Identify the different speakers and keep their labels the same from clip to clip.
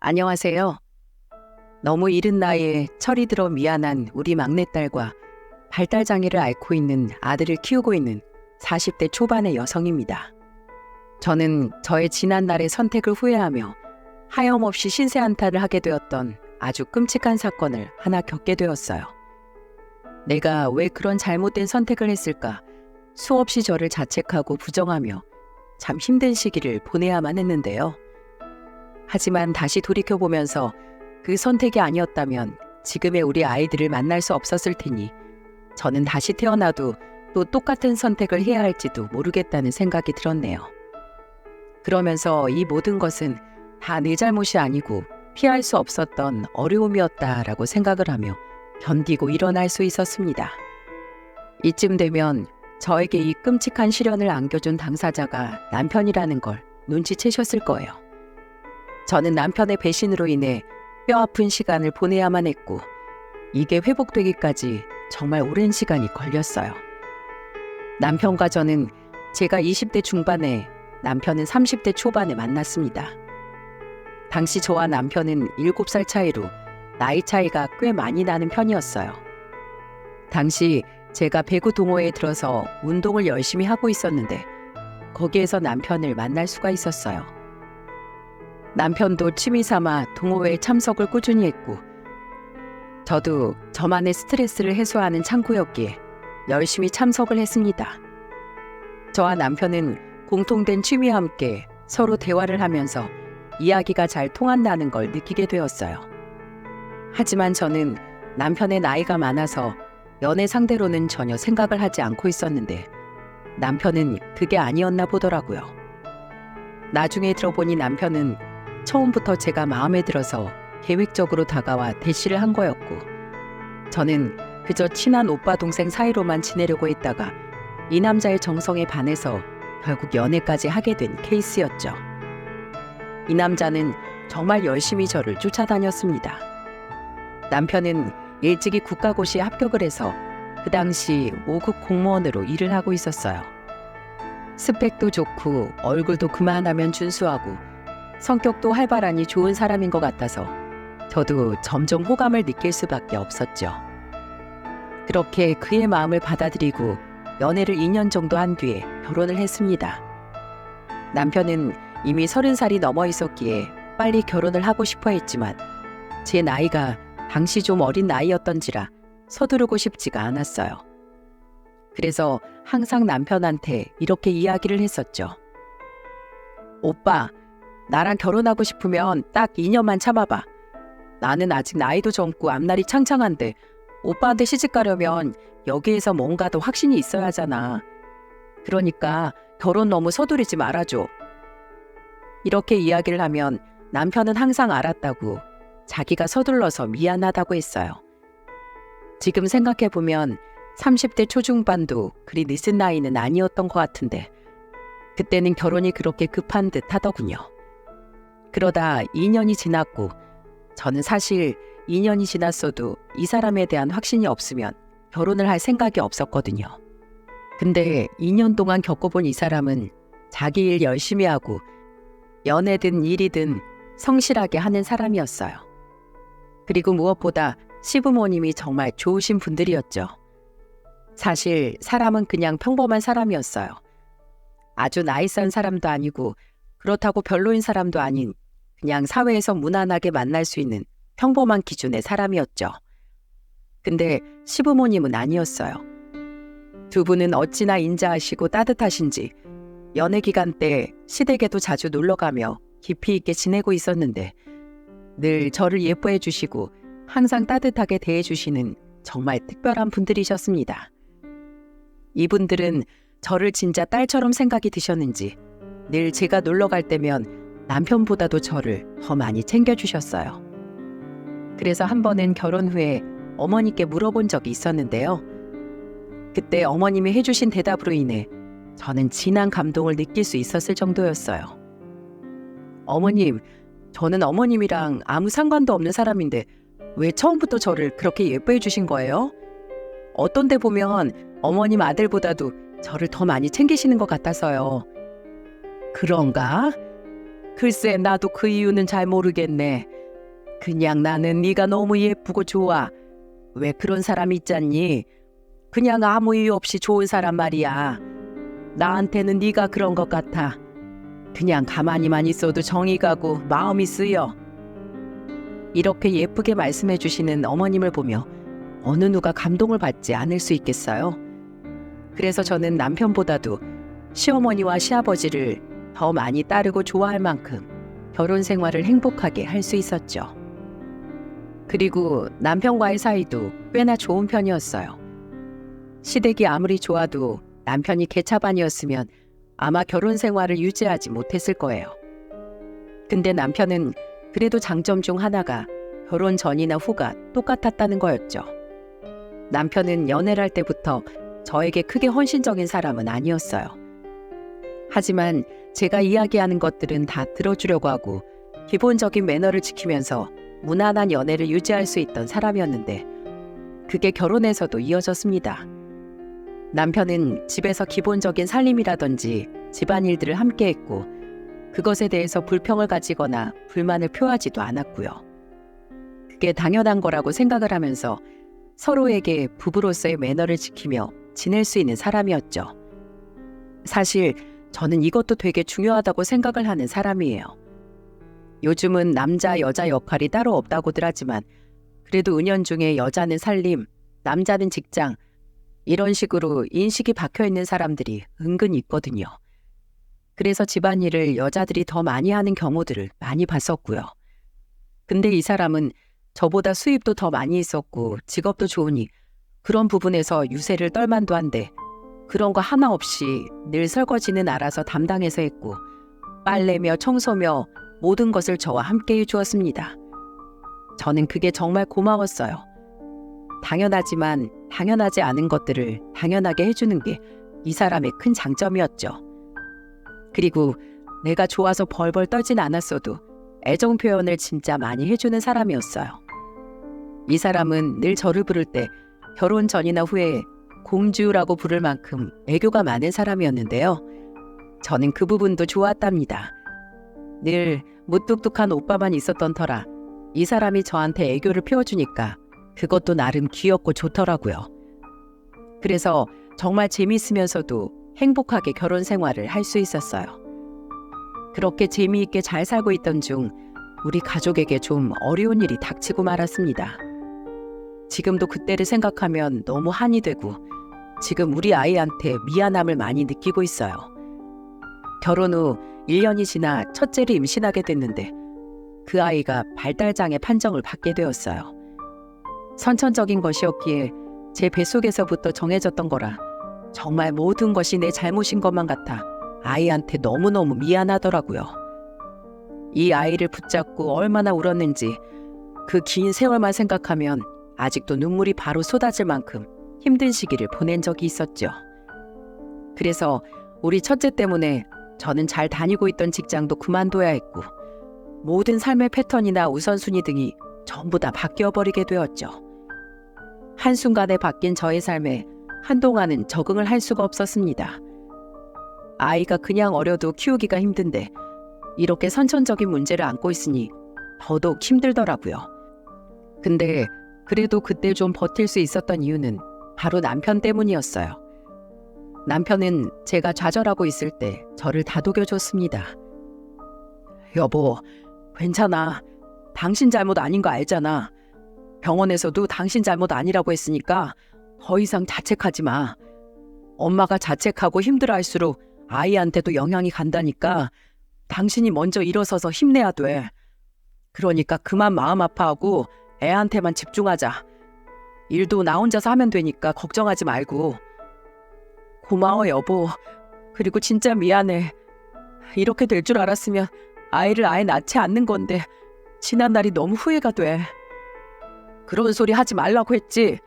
Speaker 1: 안녕하세요. 너무 이른 나이에 철이 들어 미안한 우리 막내딸과 발달 장애를 앓고 있는 아들을 키우고 있는 40대 초반의 여성입니다. 저는 저의 지난날의 선택을 후회하며 하염없이 신세한탄을 하게 되었던 아주 끔찍한 사건을 하나 겪게 되었어요. 내가 왜 그런 잘못된 선택을 했을까 수없이 저를 자책하고 부정하며 참 힘든 시기를 보내야만 했는데요. 하지만 다시 돌이켜보면서 그 선택이 아니었다면 지금의 우리 아이들을 만날 수 없었을 테니 저는 다시 태어나도 또 똑같은 선택을 해야 할지도 모르겠다는 생각이 들었네요. 그러면서 이 모든 것은 다 내 잘못이 아니고 피할 수 없었던 어려움이었다라고 생각을 하며 견디고 일어날 수 있었습니다. 이쯤 되면 저에게 이 끔찍한 시련을 안겨준 당사자가 남편이라는 걸 눈치채셨을 거예요. 저는 남편의 배신으로 인해 뼈아픈 시간을 보내야만 했고 이게 회복되기까지 정말 오랜 시간이 걸렸어요. 남편과 저는 제가 20대 중반에 남편은 30대 초반에 만났습니다. 당시 저와 남편은 7살 차이로 나이 차이가 꽤 많이 나는 편이었어요. 당시 제가 배구 동호회에 들어서 운동을 열심히 하고 있었는데 거기에서 남편을 만날 수가 있었어요. 남편도 취미 삼아 동호회에 참석을 꾸준히 했고 저도 저만의 스트레스를 해소하는 창구였기에 열심히 참석을 했습니다. 저와 남편은 공통된 취미와 함께 서로 대화를 하면서 이야기가 잘 통한다는 걸 느끼게 되었어요. 하지만 저는 남편의 나이가 많아서 연애 상대로는 전혀 생각을 하지 않고 있었는데 남편은 그게 아니었나 보더라고요. 나중에 들어보니 남편은 처음부터 제가 마음에 들어서 계획적으로 다가와 대시를 한 거였고 저는 그저 친한 오빠 동생 사이로만 지내려고 했다가 이 남자의 정성에 반해서 결국 연애까지 하게 된 케이스였죠. 이 남자는 정말 열심히 저를 쫓아다녔습니다. 남편은 일찍이 국가고시에 합격을 해서 그 당시 5급 공무원으로 일을 하고 있었어요. 스펙도 좋고 얼굴도 그만하면 준수하고 성격도 활발하니 좋은 사람인 것 같아서 저도 점점 호감을 느낄 수밖에 없었죠. 그렇게 그의 마음을 받아들이고 연애를 2년 정도 한 뒤에 결혼을 했습니다. 남편은 이미 30살이 넘어 있었기에 빨리 결혼을 하고 싶어 했지만 제 나이가 당시 좀 어린 나이였던지라 서두르고 싶지가 않았어요. 그래서 항상 남편한테 이렇게 이야기를 했었죠. 오빠, 나랑 결혼하고 싶으면 딱 2년만 참아봐. 나는 아직 나이도 젊고 앞날이 창창한데 오빠한테 시집가려면 여기에서 뭔가 더 확신이 있어야 하잖아. 그러니까 결혼 너무 서두르지 말아줘. 이렇게 이야기를 하면 남편은 항상 알았다고 자기가 서둘러서 미안하다고 했어요. 지금 생각해보면 30대 초중반도 그리 늦은 나이는 아니었던 것 같은데 그때는 결혼이 그렇게 급한 듯 하더군요. 그러다 2년이 지났고 저는 사실 2년이 지났어도 이 사람에 대한 확신이 없으면 결혼을 할 생각이 없었거든요. 근데 2년 동안 겪어본 이 사람은 자기 일 열심히 하고 연애든 일이든 성실하게 하는 사람이었어요. 그리고 무엇보다 시부모님이 정말 좋으신 분들이었죠. 사실 사람은 그냥 평범한 사람이었어요. 아주 나이 싼 사람도 아니고 그렇다고 별로인 사람도 아닌 그냥 사회에서 무난하게 만날 수 있는 평범한 기준의 사람이었죠. 근데 시부모님은 아니었어요. 두 분은 어찌나 인자하시고 따뜻하신지 연애 기간 때 시댁에도 자주 놀러가며 깊이 있게 지내고 있었는데 늘 저를 예뻐해 주시고 항상 따뜻하게 대해 주시는 정말 특별한 분들이셨습니다. 이분들은 저를 진짜 딸처럼 생각이 드셨는지 늘 제가 놀러 갈 때면 남편보다도 저를 더 많이 챙겨주셨어요. 그래서 한 번은 결혼 후에 어머니께 물어본 적이 있었는데요. 그때 어머님이 해주신 대답으로 인해 저는 진한 감동을 느낄 수 있었을 정도였어요. 어머님, 저는 어머님이랑 아무 상관도 없는 사람인데 왜 처음부터 저를 그렇게 예뻐해 주신 거예요? 어떤 데 보면 어머님 아들보다도 저를 더 많이 챙기시는 것 같아서요. 그런가? 글쎄 나도 그 이유는 잘 모르겠네. 그냥 나는 네가 너무 예쁘고 좋아. 왜 그런 사람 있잖니? 그냥 아무 이유 없이 좋은 사람 말이야. 나한테는 네가 그런 것 같아. 그냥 가만히만 있어도 정이 가고 마음이 쓰여. 이렇게 예쁘게 말씀해 주시는 어머님을 보며 어느 누가 감동을 받지 않을 수 있겠어요? 그래서 저는 남편보다도 시어머니와 시아버지를 더 많이 따르고 좋아할 만큼 결혼 생활을 행복하게 할 수 있었죠. 그리고 남편과의 사이도 꽤나 좋은 편이었어요. 시댁이 아무리 좋아도 남편이 개차반이었으면 아마 결혼 생활을 유지하지 못했을 거예요. 근데 남편은 그래도 장점 중 하나가 결혼 전이나 후가 똑같았다는 거였죠. 남편은 연애를 할 때부터 저에게 크게 헌신적인 사람은 아니었어요. 하지만 제가 이야기하는 것들은 다 들어주려고 하고 기본적인 매너를 지키면서 무난한 연애를 유지할 수 있던 사람이었는데 그게 결혼에서도 이어졌습니다. 남편은 집에서 기본적인 살림이라든지 집안일들을 함께 했고 그것에 대해서 불평을 가지거나 불만을 표하지도 않았고요. 그게 당연한 거라고 생각을 하면서 서로에게 부부로서의 매너를 지키며 지낼 수 있는 사람이었죠. 사실 저는 이것도 되게 중요하다고 생각을 하는 사람이에요. 요즘은 남자, 여자 역할이 따로 없다고들 하지만 그래도 은연중에 여자는 살림, 남자는 직장 이런 식으로 인식이 박혀있는 사람들이 은근히 있거든요. 그래서 집안일을 여자들이 더 많이 하는 경우들을 많이 봤었고요. 근데 이 사람은 저보다 수입도 더 많이 있었고 직업도 좋으니 그런 부분에서 유세를 떨만도 한데 그런 거 하나 없이 늘 설거지는 알아서 담당해서 했고 빨래며 청소며 모든 것을 저와 함께 해주었습니다. 저는 그게 정말 고마웠어요. 당연하지만 당연하지 않은 것들을 당연하게 해주는 게 이 사람의 큰 장점이었죠. 그리고 내가 좋아서 벌벌 떨진 않았어도 애정 표현을 진짜 많이 해주는 사람이었어요. 이 사람은 늘 저를 부를 때 결혼 전이나 후에 공주라고 부를 만큼 애교가 많은 사람이었는데요. 저는 그 부분도 좋았답니다. 늘 무뚝뚝한 오빠만 있었던 터라 이 사람이 저한테 애교를 피워주니까 그것도 나름 귀엽고 좋더라고요. 그래서 정말 재미있으면서도 행복하게 결혼 생활을 할 수 있었어요. 그렇게 재미있게 잘 살고 있던 중 우리 가족에게 좀 어려운 일이 닥치고 말았습니다. 지금도 그때를 생각하면 너무 한이 되고 지금 우리 아이한테 미안함을 많이 느끼고 있어요. 결혼 후 1년이 지나 첫째를 임신하게 됐는데 그 아이가 발달장애 판정을 받게 되었어요. 선천적인 것이었기에 제 뱃속에서부터 정해졌던 거라 정말 모든 것이 내 잘못인 것만 같아 아이한테 너무너무 미안하더라고요. 이 아이를 붙잡고 얼마나 울었는지 그 긴 세월만 생각하면 아직도 눈물이 바로 쏟아질 만큼 힘든 시기를 보낸 적이 있었죠. 그래서 우리 첫째 때문에 저는 잘 다니고 있던 직장도 그만둬야 했고 모든 삶의 패턴이나 우선순위 등이 전부 다 바뀌어버리게 되었죠. 한순간에 바뀐 저의 삶에 한동안은 적응을 할 수가 없었습니다. 아이가 그냥 어려도 키우기가 힘든데 이렇게 선천적인 문제를 안고 있으니 더더욱 힘들더라고요. 근데 그래도 그때 좀 버틸 수 있었던 이유는 바로 남편 때문이었어요. 남편은 제가 좌절하고 있을 때 저를 다독여줬습니다. 여보, 괜찮아. 당신 잘못 아닌 거 알잖아. 병원에서도 당신 잘못 아니라고 했으니까 더 이상 자책하지 마. 엄마가 자책하고 힘들어할수록 아이한테도 영향이 간다니까 당신이 먼저 일어서서 힘내야 돼. 그러니까 그만 마음 아파하고 애한테만 집중하자. 일도 나 혼자서 하면 되니까 걱정하지 말고. 고마워 여보. 그리고 진짜 미안해. 이렇게 될 줄 알았으면 아이를 아예 낳지 않는 건데 지난 날이 너무 후회가 돼. 그런 소리 하지 말라고 했지.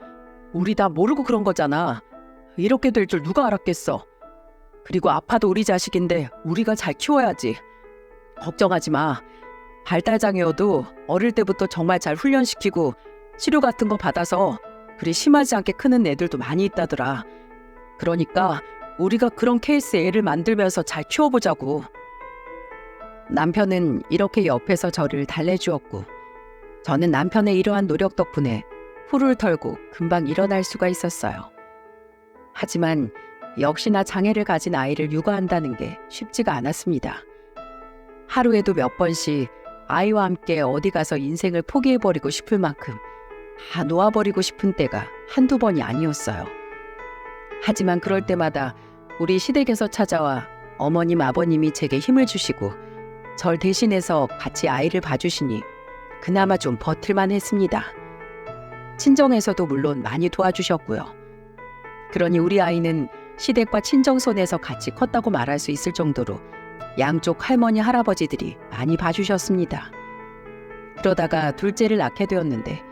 Speaker 1: 우리 다 모르고 그런 거잖아. 이렇게 될 줄 누가 알았겠어. 그리고 아파도 우리 자식인데 우리가 잘 키워야지. 걱정하지 마. 발달장애여도 어릴 때부터 정말 잘 훈련시키고 치료 같은 거 받아서 그리 심하지 않게 크는 애들도 많이 있다더라. 그러니까 우리가 그런 케이스 애를 만들면서 잘 키워보자고. 남편은 이렇게 옆에서 저를 달래주었고 저는 남편의 이러한 노력 덕분에 후를 털고 금방 일어날 수가 있었어요. 하지만 역시나 장애를 가진 아이를 육아한다는 게 쉽지가 않았습니다. 하루에도 몇 번씩 아이와 함께 어디 가서 인생을 포기해버리고 싶을 만큼 다 놓아버리고 싶은 때가 한두 번이 아니었어요. 하지만 그럴 때마다 우리 시댁에서 찾아와 어머님, 아버님이 제게 힘을 주시고 절 대신해서 같이 아이를 봐주시니 그나마 좀 버틸만 했습니다. 친정에서도 물론 많이 도와주셨고요. 그러니 우리 아이는 시댁과 친정 손에서 같이 컸다고 말할 수 있을 정도로 양쪽 할머니, 할아버지들이 많이 봐주셨습니다. 그러다가 둘째를 낳게 되었는데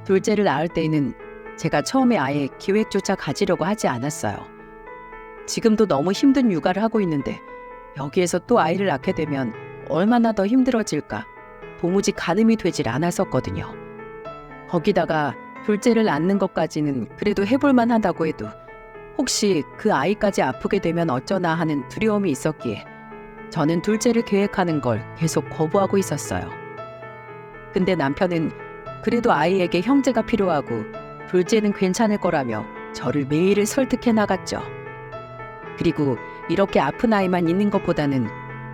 Speaker 1: 둘째를 낳을 때에는 제가 처음에 아예 기획조차 가지려고 하지 않았어요. 지금도 너무 힘든 육아를 하고 있는데 여기에서 또 아이를 낳게 되면 얼마나 더 힘들어질까 도무지 가늠이 되질 않았었거든요. 거기다가 둘째를 낳는 것까지는 그래도 해볼만 하다고 해도 혹시 그 아이까지 아프게 되면 어쩌나 하는 두려움이 있었기에 저는 둘째를 계획하는 걸 계속 거부하고 있었어요. 근데 남편은 그래도 아이에게 형제가 필요하고 둘째는 괜찮을 거라며 저를 매일 설득해 나갔죠. 그리고 이렇게 아픈 아이만 있는 것보다는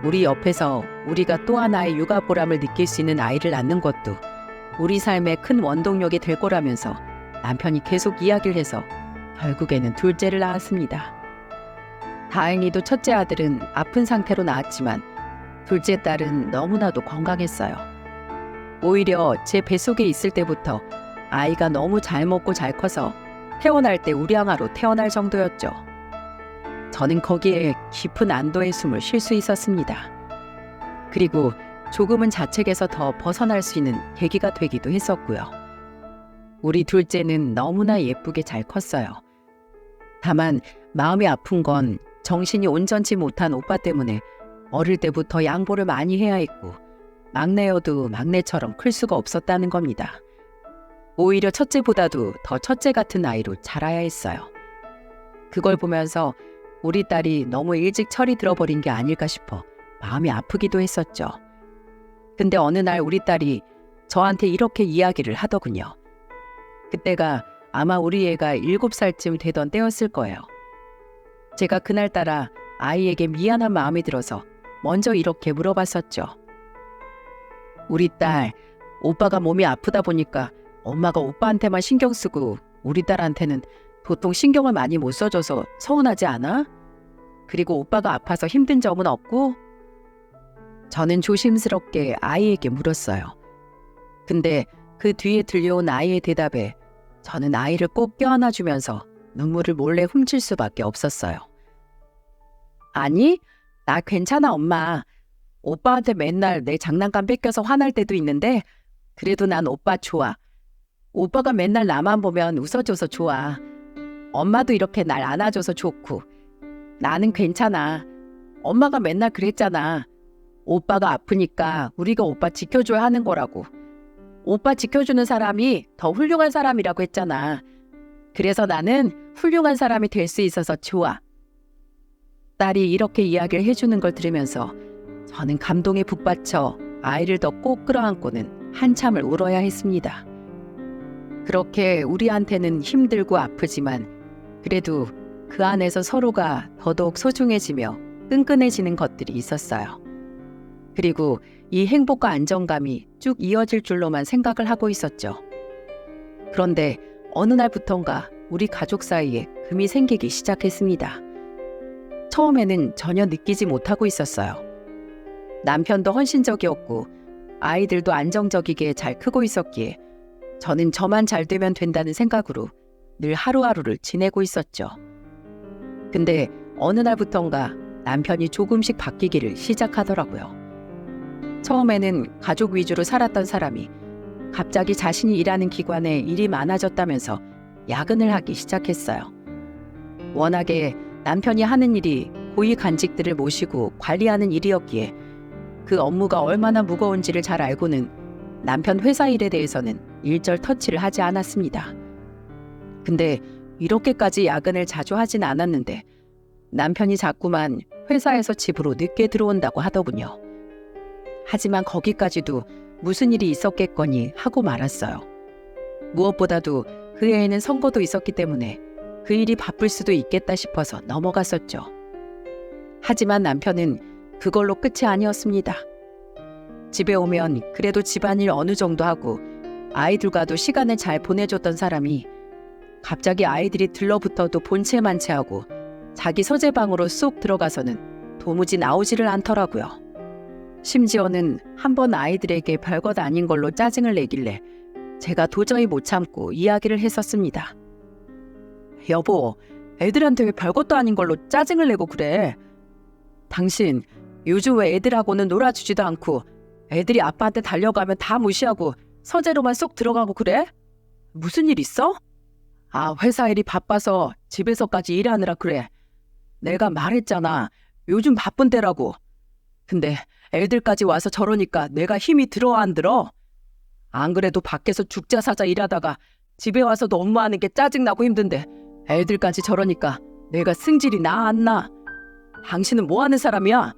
Speaker 1: 우리 옆에서 우리가 또 하나의 육아 보람을 느낄 수 있는 아이를 낳는 것도 우리 삶의 큰 원동력이 될 거라면서 남편이 계속 이야기를 해서 결국에는 둘째를 낳았습니다. 다행히도 첫째 아들은 아픈 상태로 낳았지만 둘째 딸은 너무나도 건강했어요. 오히려 제 뱃속에 있을 때부터 아이가 너무 잘 먹고 잘 커서 태어날 때 우량아로 태어날 정도였죠. 저는 거기에 깊은 안도의 숨을 쉴 수 있었습니다. 그리고 조금은 자책에서 더 벗어날 수 있는 계기가 되기도 했었고요. 우리 둘째는 너무나 예쁘게 잘 컸어요. 다만 마음이 아픈 건 정신이 온전치 못한 오빠 때문에 어릴 때부터 양보를 많이 해야 했고 막내여도 막내처럼 클 수가 없었다는 겁니다. 오히려 첫째보다도 더 첫째 같은 아이로 자라야 했어요. 그걸 보면서 우리 딸이 너무 일찍 철이 들어버린 게 아닐까 싶어 마음이 아프기도 했었죠. 근데 어느 날 우리 딸이 저한테 이렇게 이야기를 하더군요. 그때가 아마 우리 애가 7살쯤 되던 때였을 거예요. 제가 그날따라 아이에게 미안한 마음이 들어서 먼저 이렇게 물어봤었죠. 우리 딸, 오빠가 몸이 아프다 보니까 엄마가 오빠한테만 신경 쓰고 우리 딸한테는 도통 신경을 많이 못 써줘서 서운하지 않아? 그리고 오빠가 아파서 힘든 점은 없고? 저는 조심스럽게 아이에게 물었어요. 근데 그 뒤에 들려온 아이의 대답에 저는 아이를 꼭 껴안아주면서 눈물을 몰래 훔칠 수밖에 없었어요. 아니, 나 괜찮아 엄마. 오빠한테 맨날 내 장난감 뺏겨서 화날 때도 있는데 그래도 난 오빠 좋아. 오빠가 맨날 나만 보면 웃어줘서 좋아. 엄마도 이렇게 날 안아줘서 좋고. 나는 괜찮아. 엄마가 맨날 그랬잖아. 오빠가 아프니까 우리가 오빠 지켜줘야 하는 거라고. 오빠 지켜주는 사람이 더 훌륭한 사람이라고 했잖아. 그래서 나는 훌륭한 사람이 될 수 있어서 좋아. 딸이 이렇게 이야기를 해주는 걸 들으면서 저는 감동에 북받쳐 아이를 더 꼭 끌어안고는 한참을 울어야 했습니다. 그렇게 우리한테는 힘들고 아프지만 그래도 그 안에서 서로가 더더욱 소중해지며 끈끈해지는 것들이 있었어요. 그리고 이 행복과 안정감이 쭉 이어질 줄로만 생각을 하고 있었죠. 그런데 어느 날부턴가 우리 가족 사이에 금이 생기기 시작했습니다. 처음에는 전혀 느끼지 못하고 있었어요. 남편도 헌신적이었고 아이들도 안정적이게 잘 크고 있었기에 저는 저만 잘 되면 된다는 생각으로 늘 하루하루를 지내고 있었죠. 근데 어느 날부턴가 남편이 조금씩 바뀌기를 시작하더라고요. 처음에는 가족 위주로 살았던 사람이 갑자기 자신이 일하는 기관에 일이 많아졌다면서 야근을 하기 시작했어요. 워낙에 남편이 하는 일이 고위 간직들을 모시고 관리하는 일이었기에 그 업무가 얼마나 무거운지를 잘 알고는 남편 회사 일에 대해서는 일절 터치를 하지 않았습니다. 근데 이렇게까지 야근을 자주 하진 않았는데 남편이 자꾸만 회사에서 집으로 늦게 들어온다고 하더군요. 하지만 거기까지도 무슨 일이 있었겠거니 하고 말았어요. 무엇보다도 그 애에는 선거도 있었기 때문에 그 일이 바쁠 수도 있겠다 싶어서 넘어갔었죠. 하지만 남편은 그걸로 끝이 아니었습니다. 집에 오면 그래도 집안일 어느 정도 하고 아이들과도 시간을 잘 보내줬던 사람이 갑자기 아이들이 들러붙어도 본체만체 하고 자기 서재방으로 쏙 들어가서는 도무지 나오지를 않더라고요. 심지어는 한 번 아이들에게 별것 아닌 걸로 짜증을 내길래 제가 도저히 못 참고 이야기를 했었습니다. 여보, 애들한테 왜 별것도 아닌 걸로 짜증을 내고 그래? 당신 요즘 왜 애들하고는 놀아주지도 않고 애들이 아빠한테 달려가면 다 무시하고 서재로만 쏙 들어가고 그래? 무슨 일 있어? 아, 회사 일이 바빠서 집에서까지 일하느라 그래. 내가 말했잖아. 요즘 바쁜 때라고. 근데 애들까지 와서 저러니까 내가 힘이 들어 안 들어? 안 그래도 밖에서 죽자 사자 일하다가 집에 와서도 업무하는 게 짜증나고 힘든데 애들까지 저러니까 내가 승질이 나 안 나? 당신은 뭐 하는 사람이야?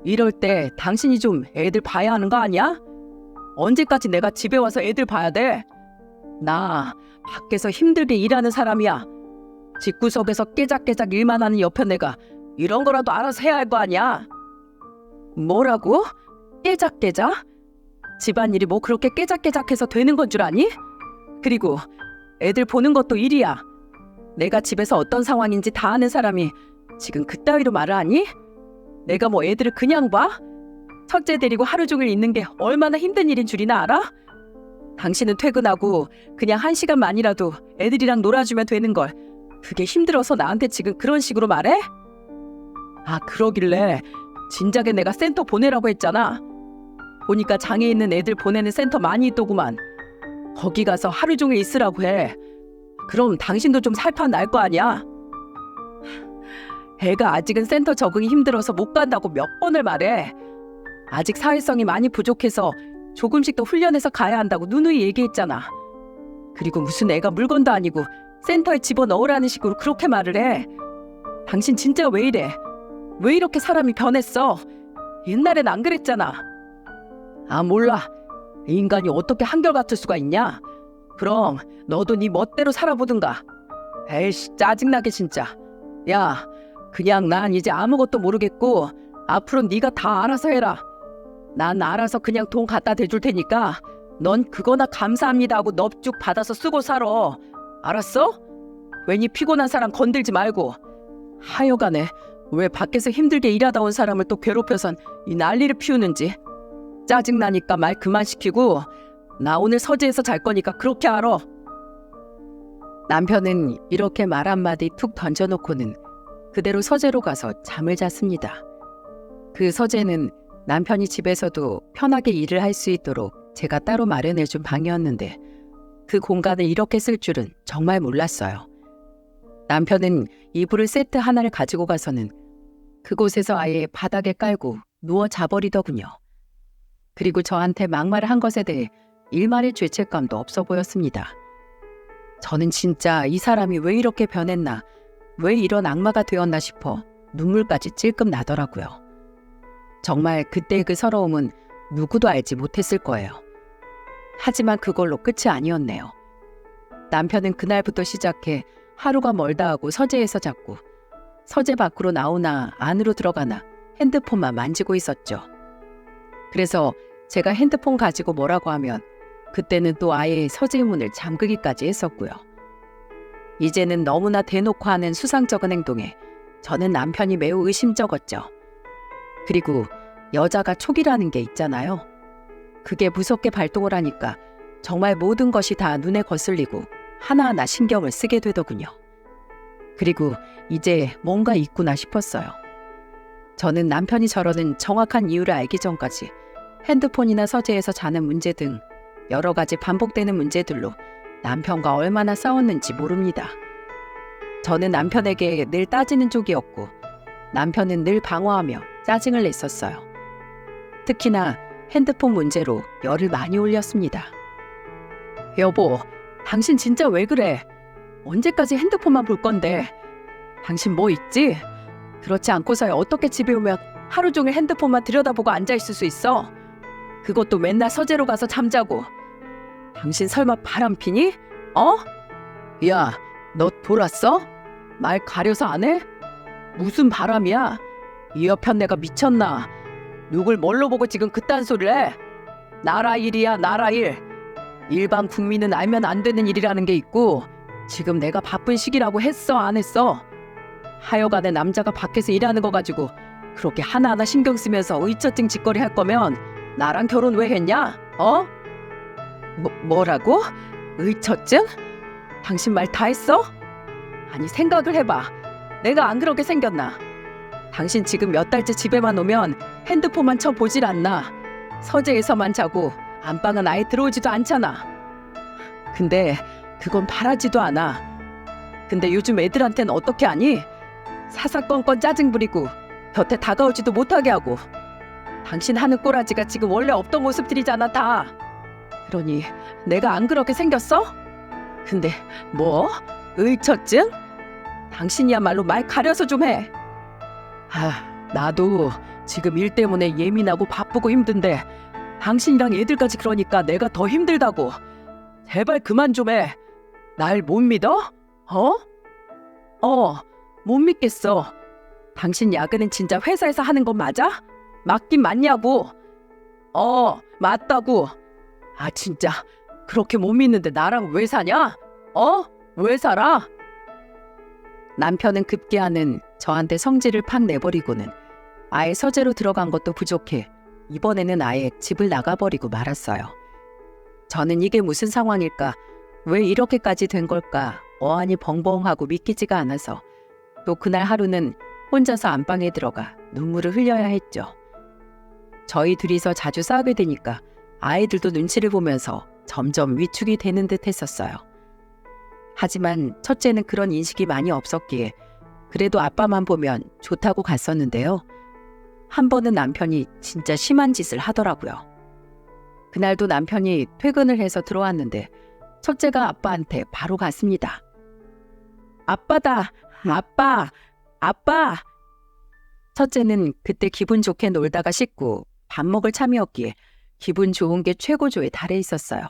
Speaker 1: 이럴 때 당신이 좀 애들 봐야 하는 거 아니야? 언제까지 내가 집에 와서 애들 봐야 돼? 나 밖에서 힘들게 일하는 사람이야. 집구석에서 깨작깨작 일만 하는 옆에 내가 이런 거라도 알아서 해야 할 거 아니야? 뭐라고? 깨작깨작? 집안일이 뭐 그렇게 깨작깨작해서 되는 건 줄 아니? 그리고 애들 보는 것도 일이야. 내가 집에서 어떤 상황인지 다 아는 사람이 지금 그따위로 말을 하니? 내가 뭐 애들을 그냥 봐? 첫째 데리고 하루 종일 있는 게 얼마나 힘든 일인 줄이나 알아? 당신은 퇴근하고 그냥 1시간만이라도 애들이랑 놀아주면 되는 걸 그게 힘들어서 나한테 지금 그런 식으로 말해? 아, 그러길래 진작에 내가 센터 보내라고 했잖아. 보니까 장애 있는 애들 보내는 센터 많이 있더구만. 거기 가서 하루 종일 있으라고 해. 그럼 당신도 좀 살판 날 거 아니야? 애가 아직은 센터 적응이 힘들어서 못 간다고 몇 번을 말해. 아직 사회성이 많이 부족해서 조금씩 더 훈련해서 가야 한다고 누누이 얘기했잖아. 그리고 무슨 애가 물건도 아니고 센터에 집어넣으라는 식으로 그렇게 말을 해. 당신 진짜 왜 이래? 왜 이렇게 사람이 변했어? 옛날엔 안 그랬잖아. 아, 몰라. 인간이 어떻게 한결같을 수가 있냐? 그럼 너도 네 멋대로 살아보든가. 에이씨, 짜증나게 진짜. 야, 그냥 난 이제 아무것도 모르겠고 앞으로 네가 다 알아서 해라. 난 알아서 그냥 돈 갖다 대줄 테니까 넌 그거나 감사합니다 하고 넙죽 받아서 쓰고 살아. 알았어? 괜히 피곤한 사람 건들지 말고. 하여간에 왜 밖에서 힘들게 일하다 온 사람을 또 괴롭혀선 이 난리를 피우는지. 짜증나니까 말 그만 시키고 나 오늘 서재에서 잘 거니까 그렇게 알아. 남편은 이렇게 말 한마디 툭 던져놓고는 그대로 서재로 가서 잠을 잤습니다. 그 서재는 남편이 집에서도 편하게 일을 할 수 있도록 제가 따로 마련해준 방이었는데 그 공간을 이렇게 쓸 줄은 정말 몰랐어요. 남편은 이불을 세트 하나를 가지고 가서는 그곳에서 아예 바닥에 깔고 누워 자버리더군요. 그리고 저한테 막말을 한 것에 대해 일말의 죄책감도 없어 보였습니다. 저는 진짜 이 사람이 왜 이렇게 변했나, 왜 이런 악마가 되었나 싶어 눈물까지 찔끔 나더라고요. 정말 그때의 그 서러움은 누구도 알지 못했을 거예요. 하지만 그걸로 끝이 아니었네요. 남편은 그날부터 시작해 하루가 멀다 하고 서재에서 잤고 서재 밖으로 나오나 안으로 들어가나 핸드폰만 만지고 있었죠. 그래서 제가 핸드폰 가지고 뭐라고 하면 그때는 또 아예 서재 문을 잠그기까지 했었고요. 이제는 너무나 대놓고 하는 수상쩍은 행동에 저는 남편이 매우 의심쩍었죠. 그리고 여자가 촉이라는 게 있잖아요. 그게 무섭게 발동을 하니까 정말 모든 것이 다 눈에 거슬리고 하나하나 신경을 쓰게 되더군요. 그리고 이제 뭔가 있구나 싶었어요. 저는 남편이 저러는 정확한 이유를 알기 전까지 핸드폰이나 서재에서 자는 문제 등 여러 가지 반복되는 문제들로 남편과 얼마나 싸웠는지 모릅니다. 저는 남편에게 늘 따지는 쪽이었고 남편은 늘 방어하며 짜증을 냈었어요. 특히나 핸드폰 문제로 열을 많이 올렸습니다. 여보, 당신 진짜 왜 그래? 언제까지 핸드폰만 볼 건데? 당신 뭐 있지? 그렇지 않고서야 어떻게 집에 오면 하루 종일 핸드폰만 들여다보고 앉아있을 수 있어? 그것도 맨날 서재로 가서 잠자고. 당신 설마 바람 피니? 어? 야, 너 돌았어? 말 가려서 안 해? 무슨 바람이야? 이 여편 내가 미쳤나? 누굴 뭘로 보고 지금 그딴 소리를 해? 나라 일이야, 나라 일. 일반 국민은 알면 안 되는 일이라는 게 있고, 지금 내가 바쁜 시기라고 했어, 안 했어? 하여간에 남자가 밖에서 일하는 거 가지고 그렇게 하나하나 신경 쓰면서 의처증 짓거리 할 거면 나랑 결혼 왜 했냐? 어? 뭐라고? 의처증? 당신 말 다 했어? 아니, 생각을 해봐. 내가 안 그렇게 생겼나? 당신 지금 몇 달째 집에만 오면 핸드폰만 쳐보질 않나? 서재에서만 자고 안방은 아예 들어오지도 않잖아. 근데 그건 바라지도 않아. 근데 요즘 애들한테는 어떻게 하니? 사사건건 짜증 부리고 곁에 다가오지도 못하게 하고. 당신 하는 꼬라지가 지금 원래 없던 모습들이잖아, 다. 그러니 내가 안 그렇게 생겼어? 근데 뭐? 의처증? 당신이야말로 말 가려서 좀 해. 나도 지금 일 때문에 예민하고 바쁘고 힘든데 당신이랑 애들까지 그러니까 내가 더 힘들다고. 제발 그만 좀 해. 날 못 믿어? 못 믿겠어. 당신 야근은 진짜 회사에서 하는 건 맞아? 맞긴 맞냐고. 맞다고. 진짜 그렇게 못 믿는데 나랑 왜 사냐? 왜 살아? 남편은 급기야는 저한테 성질을 팍 내버리고는 아예 서재로 들어간 것도 부족해 이번에는 아예 집을 나가버리고 말았어요. 저는 이게 무슨 상황일까? 왜 이렇게까지 된 걸까? 어안이 벙벙하고 믿기지가 않아서 또 그날 하루는 혼자서 안방에 들어가 눈물을 흘려야 했죠. 저희 둘이서 자주 싸우게 되니까 아이들도 눈치를 보면서 점점 위축이 되는 듯 했었어요. 하지만 첫째는 그런 인식이 많이 없었기에 그래도 아빠만 보면 좋다고 갔었는데요. 한 번은 남편이 진짜 심한 짓을 하더라고요. 그날도 남편이 퇴근을 해서 들어왔는데 첫째가 아빠한테 바로 갔습니다. 아빠다! 아빠! 첫째는 그때 기분 좋게 놀다가 씻고 밥 먹을 참이었기에 기분 좋은 게 최고조에 달해 있었어요.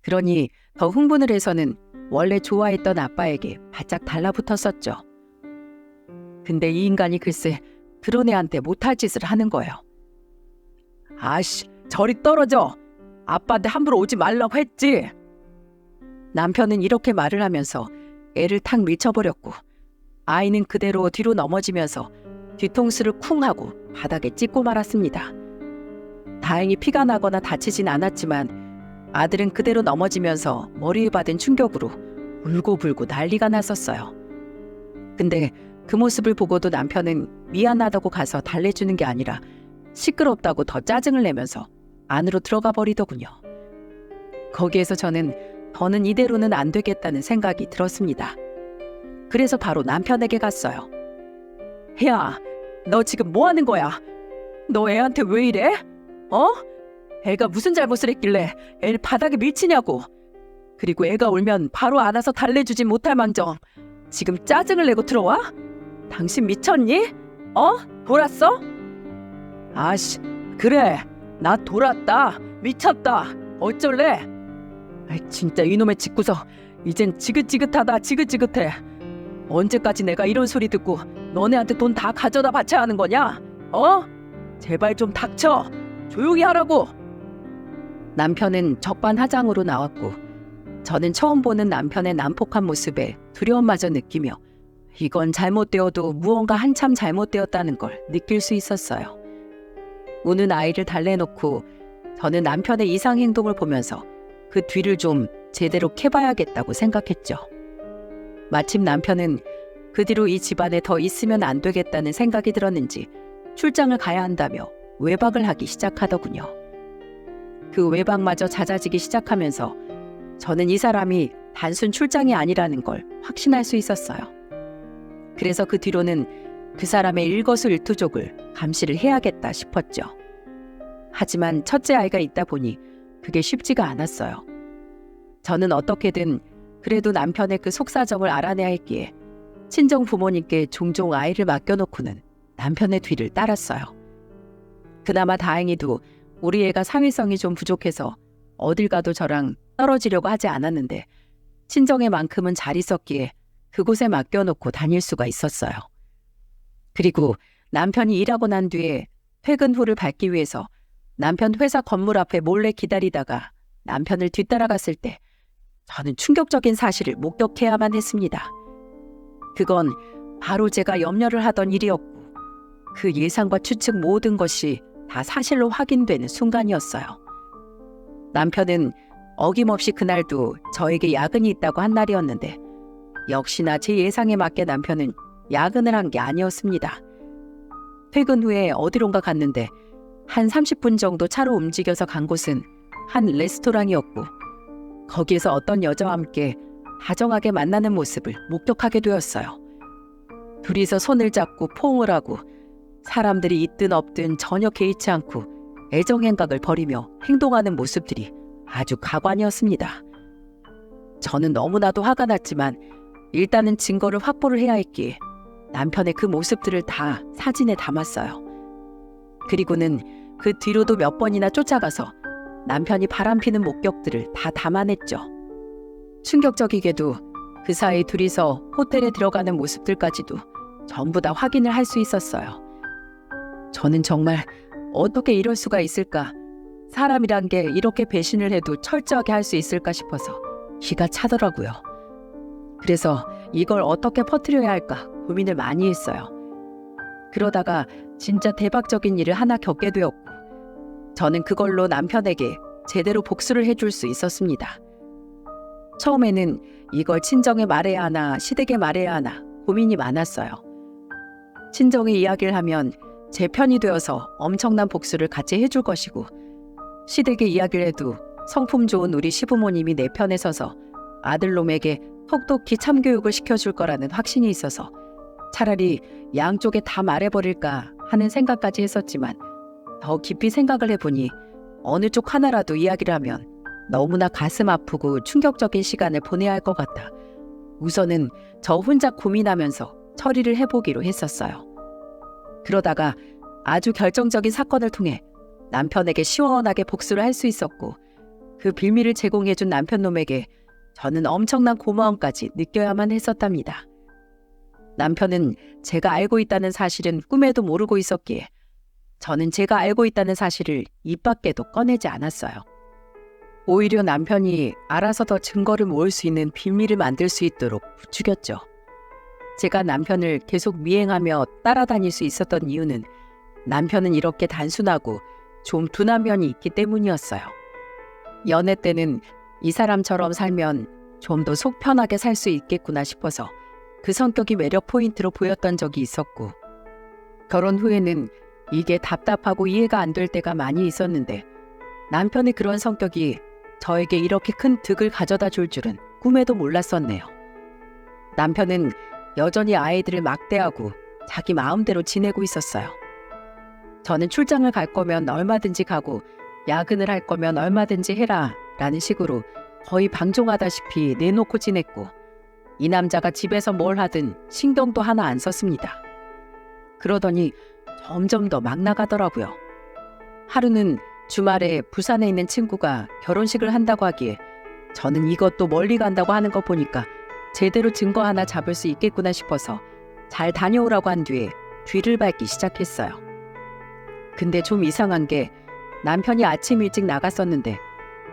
Speaker 1: 그러니 더 흥분을 해서는 원래 좋아했던 아빠에게 바짝 달라붙었었죠. 근데 이 인간이 글쎄 그런 애한테 못할 짓을 하는 거예요. 저리 떨어져. 아빠한테 함부로 오지 말라고 했지. 남편은 이렇게 말을 하면서 애를 탁 밀쳐버렸고 아이는 그대로 뒤로 넘어지면서 뒤통수를 쿵 하고 바닥에 찍고 말았습니다. 다행히 피가 나거나 다치진 않았지만 아들은 그대로 넘어지면서 머리에 받은 충격으로 울고불고 난리가 났었어요. 근데 그 모습을 보고도 남편은 미안하다고 가서 달래주는 게 아니라 시끄럽다고 더 짜증을 내면서 안으로 들어가 버리더군요. 거기에서 저는 더는 이대로는 안 되겠다는 생각이 들었습니다. 그래서 바로 남편에게 갔어요. 야, 너 지금 뭐 하는 거야? 너 애한테 왜 이래? 애가 무슨 잘못을 했길래 애를 바닥에 밀치냐고. 그리고 애가 울면 바로 안아서 달래주지 못할 망정 지금 짜증을 내고 들어와? 당신 미쳤니? 돌았어? 그래. 나 돌았다. 미쳤다. 어쩔래? 진짜 이놈의 집구석 이젠 지긋지긋하다. 지긋지긋해. 언제까지 내가 이런 소리 듣고 너네한테 돈 다 가져다 바쳐야 하는 거냐? 제발 좀 닥쳐. 조용히 하라고. 남편은 적반하장으로 나왔고 저는 처음 보는 남편의 난폭한 모습에 두려움마저 느끼며 이건 잘못되어도 무언가 한참 잘못되었다는 걸 느낄 수 있었어요. 우는 아이를 달래놓고 저는 남편의 이상 행동을 보면서 그 뒤를 좀 제대로 캐봐야겠다고 생각했죠. 마침 남편은 그 뒤로 이 집안에 더 있으면 안 되겠다는 생각이 들었는지 출장을 가야 한다며 외박을 하기 시작하더군요. 그 외박마저 잦아지기 시작하면서 저는 이 사람이 단순 출장이 아니라는 걸 확신할 수 있었어요. 그래서 그 뒤로는 그 사람의 일거수일투족을 감시를 해야겠다 싶었죠. 하지만 첫째 아이가 있다 보니 그게 쉽지가 않았어요. 저는 어떻게든 그래도 남편의 그 속사정을 알아내야 했기에 친정 부모님께 종종 아이를 맡겨놓고는 남편의 뒤를 따랐어요. 그나마 다행히도 우리 애가 사회성이 좀 부족해서 어딜 가도 저랑 떨어지려고 하지 않았는데 친정에만큼은 잘 있었기에 그곳에 맡겨놓고 다닐 수가 있었어요. 그리고 남편이 일하고 난 뒤에 퇴근 후를 밟기 위해서 남편 회사 건물 앞에 몰래 기다리다가 남편을 뒤따라갔을 때 저는 충격적인 사실을 목격해야만 했습니다. 그건 바로 제가 염려를 하던 일이었고 그 예상과 추측 모든 것이 다 사실로 확인되는 순간이었어요. 남편은 어김없이 그날도 저에게 야근이 있다고 한 날이었는데 역시나 제 예상에 맞게 남편은 야근을 한 게 아니었습니다. 퇴근 후에 어디론가 갔는데 한 30분 정도 차로 움직여서 간 곳은 한 레스토랑이었고 거기에서 어떤 여자와 함께 다정하게 만나는 모습을 목격하게 되었어요. 둘이서 손을 잡고 포옹을 하고 사람들이 있든 없든 전혀 개의치 않고 애정행각을 벌이며 행동하는 모습들이 아주 가관이었습니다. 저는 너무나도 화가 났지만 일단은 증거를 확보를 해야 했기에 남편의 그 모습들을 다 사진에 담았어요. 그리고는 그 뒤로도 몇 번이나 쫓아가서 남편이 바람피는 목격들을 다 담아냈죠. 충격적이게도 그 사이 둘이서 호텔에 들어가는 모습들까지도 전부 다 확인을 할 수 있었어요. 저는 정말 어떻게 이럴 수가 있을까? 사람이란 게 이렇게 배신을 해도 철저하게 할 수 있을까 싶어서 기가 차더라고요. 그래서 이걸 어떻게 퍼뜨려야 할까 고민을 많이 했어요. 그러다가 진짜 대박적인 일을 하나 겪게 되었고 저는 그걸로 남편에게 제대로 복수를 해줄 수 있었습니다. 처음에는 이걸 친정에 말해야 하나 시댁에 말해야 하나 고민이 많았어요. 친정에 이야기를 하면 제 편이 되어서 엄청난 복수를 같이 해줄 것이고 시댁에 이야기를 해도 성품 좋은 우리 시부모님이 내 편에 서서 아들놈에게 톡톡히 참교육을 시켜줄 거라는 확신이 있어서 차라리 양쪽에 다 말해버릴까 하는 생각까지 했었지만 더 깊이 생각을 해보니 어느 쪽 하나라도 이야기를 하면 너무나 가슴 아프고 충격적인 시간을 보내야 할 것 같아 우선은 저 혼자 고민하면서 처리를 해보기로 했었어요. 그러다가 아주 결정적인 사건을 통해 남편에게 시원하게 복수를 할 수 있었고 그 빌미를 제공해준 남편놈에게 저는 엄청난 고마움까지 느껴야만 했었답니다. 남편은 제가 알고 있다는 사실은 꿈에도 모르고 있었기에 저는 제가 알고 있다는 사실을 입 밖에도 꺼내지 않았어요. 오히려 남편이 알아서 더 증거를 모을 수 있는 빌미를 만들 수 있도록 부추겼죠. 제가 남편을 계속 미행하며 따라다닐 수 있었던 이유는 남편은 이렇게 단순하고 좀 둔한 면이 있기 때문이었어요. 연애 때는 이 사람처럼 살면 좀 더 속 편하게 살 수 있겠구나 싶어서 그 성격이 매력 포인트로 보였던 적이 있었고 결혼 후에는 이게 답답하고 이해가 안 될 때가 많이 있었는데 남편의 그런 성격이 저에게 이렇게 큰 득을 가져다 줄 줄은 꿈에도 몰랐었네요. 남편은 여전히 아이들을 막대하고 자기 마음대로 지내고 있었어요. 저는 출장을 갈 거면 얼마든지 가고 야근을 할 거면 얼마든지 해라 라는 식으로 거의 방종하다시피 내놓고 지냈고 이 남자가 집에서 뭘 하든 신경도 하나 안 썼습니다. 그러더니 점점 더 막 나가더라고요. 하루는 주말에 부산에 있는 친구가 결혼식을 한다고 하기에 저는 이것도 멀리 간다고 하는 거 보니까 제대로 증거 하나 잡을 수 있겠구나 싶어서 잘 다녀오라고 한 뒤에 뒤를 밟기 시작했어요. 근데 좀 이상한 게 남편이 아침 일찍 나갔었는데